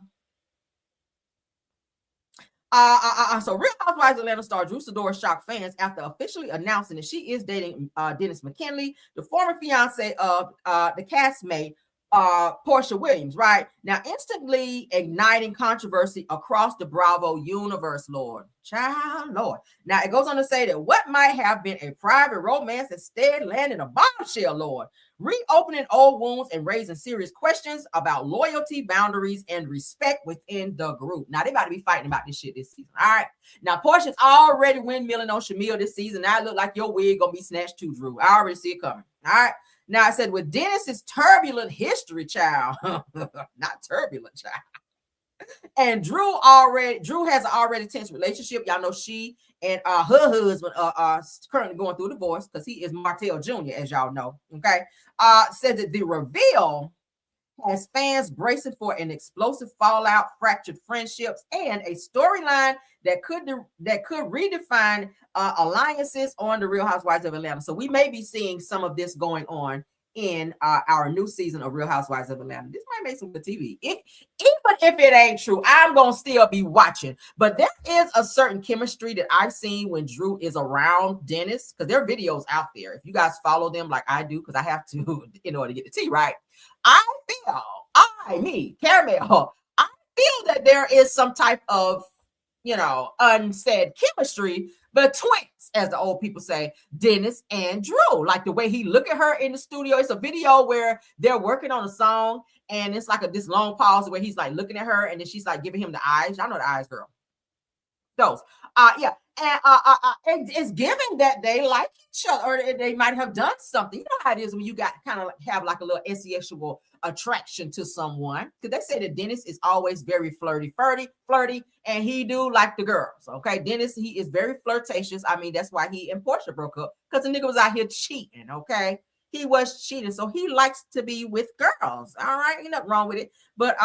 so Real Housewives of Atlanta star Sidora shocked fans after officially announcing that she is dating Dennis McKinley, the former fiance of the castmate Porsha Williams, right? Now, instantly igniting controversy across the Bravo universe, Lord. Child, Lord. Now, it goes on to say that what might have been a private romance instead landed a bombshell, Lord. Reopening old wounds and raising serious questions about loyalty, boundaries, and respect within the group. Now, they about to be fighting about this shit this season, all right? Now, Porsha's already windmilling on Shamil this season. Now, it look like your wig gonna be snatched too, Drew. I already see it coming, all right? Now I said with Dennis's turbulent history, child, not turbulent, child. And Drew has an already tense relationship. Y'all know she and her husband are currently going through divorce because he is Martell Jr., as y'all know. Okay. Said that the reveal has fans bracing for an explosive fallout, fractured friendships, and a storyline that could redefine alliances on the Real Housewives of Atlanta. So we may be seeing some of this going on in our new season of Real Housewives of Atlanta. This might make some good TV. Even if it ain't true, I'm gonna still be watching. But there is a certain chemistry that I've seen when Drew is around Dennis, because there are videos out there. If you guys follow them like I do, because I have to in order to get the tea right. Caramel, I feel that there is some type of, unsaid chemistry between, as the old people say, Dennis and Drew. Like the way he look at her in the studio. It's a video where they're working on a song, and it's like this long pause where he's like looking at her, and then she's like giving him the eyes. Y'all know the eyes, girl. Those. And it's given that they like each other, or they might have done something. You know how it is when you got kind of have like a little sexual attraction to someone. Because they say that Dennis is always very flirty, and he do like the girls. Okay, Dennis, he is very flirtatious. I mean, that's why he and Porsha broke up, because the nigga was out here cheating. Okay, he was cheating, so he likes to be with girls. All right, ain't nothing wrong with it, but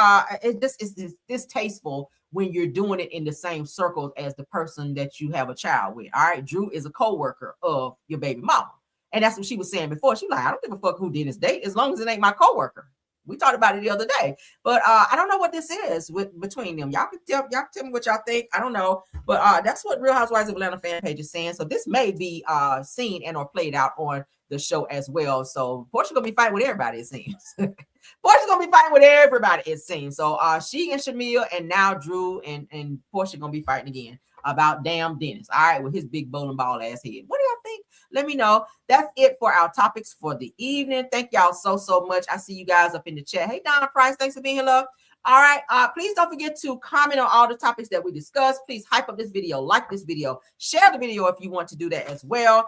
it just is distasteful when you're doing it in the same circles as the person that you have a child with. All right, Drew is a co-worker of your baby mama, and that's what she was saying before. She was like, I don't give a fuck who Dennis date, as long as it ain't my co-worker. We talked about it the other day, but I don't know what this is between them. Y'all can tell me what y'all think. I don't know, but that's what Real Housewives of Atlanta fan page is saying. So this may be seen and or played out on the show as well. So Porsha gonna be fighting with everybody, it seems. Porsha's gonna be fighting with everybody, it seems. So she and Shamil, and now Drew and Porsha gonna be fighting again about damn Dennis. All right, with his big bowling ball ass head. What do y'all think? Let me know. That's it for our topics for the evening. Thank y'all so much. I see you guys up in the chat. Hey, Donna Price, thanks for being here, love. All right, please don't forget to comment on all the topics that we discussed. Please hype up this video, like this video, share the video if you want to do that as well.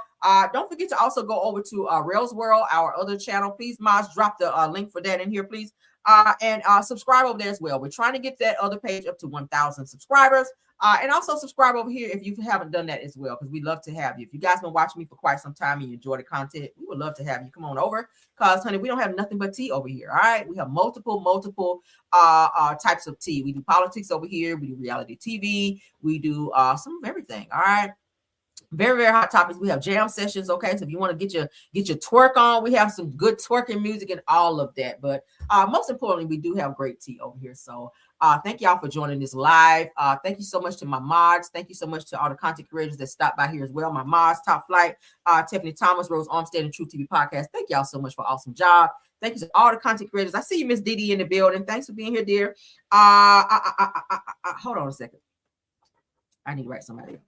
Don't forget to also go over to Rails World, our other channel. Please, Maz, drop the link for that in here, please. And subscribe over there as well. We're trying to get that other page up to 1,000 subscribers. And also subscribe over here if you haven't done that as well, because we'd love to have you. If you guys been watching me for quite some time and you enjoy the content, we would love to have you come on over, because, honey, we don't have nothing but tea over here. All right, we have multiple types of tea. We do politics over here. We do reality TV. We do some of everything. All right. Very hot topics. We have jam sessions. Okay, so if you want to get your twerk on, we have some good twerking music and all of that. But most importantly, we do have great tea over here. So thank y'all for joining this live. Thank you so much to my mods. Thank you so much to all the content creators that stopped by here as well. My mods, Top Flight, Tiffany Thomas, Rose Armstead, and True TV Podcast. Thank y'all so much for an awesome job. Thank you to all the content creators. I see you, Miss Didi, in the building. Thanks for being here, dear. Hold on a second. I need to write somebody else.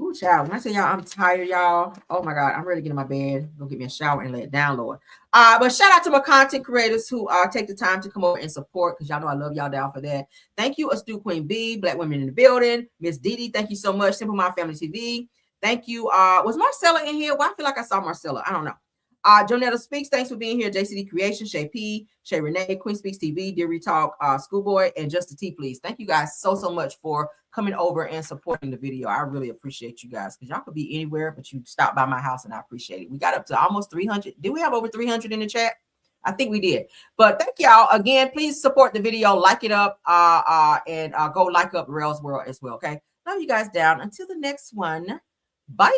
Ooh, child, when I say y'all I'm tired, y'all, oh my god, I'm ready to get in my bed, go get me a shower and lay it down, Lord. But shout out to my content creators who take the time to come over and support, because y'all know I love y'all down for that. Thank you, Astute Queen B, Black Women in the Building, Miss Didi, thank you so much. Simple Mind Family TV, thank you. Was Marcella in here? Well, I feel like I saw Marcella, I don't know. Jonetta Speaks, thanks for being here. JCD Creation, Shay P, Shay Renee, Queen Speaks TV, Dear Retalk, Schoolboy, and Just a T, please. Thank you guys so much for coming over and supporting the video. I really appreciate you guys, because y'all could be anywhere, but you stopped by my house and I appreciate it. We got up to almost 300. Did we have over 300 in the chat? I think we did. But thank y'all again. Please support the video, like it up, and go like up Rails World as well. Okay. Love you guys down. Until the next one. Bye.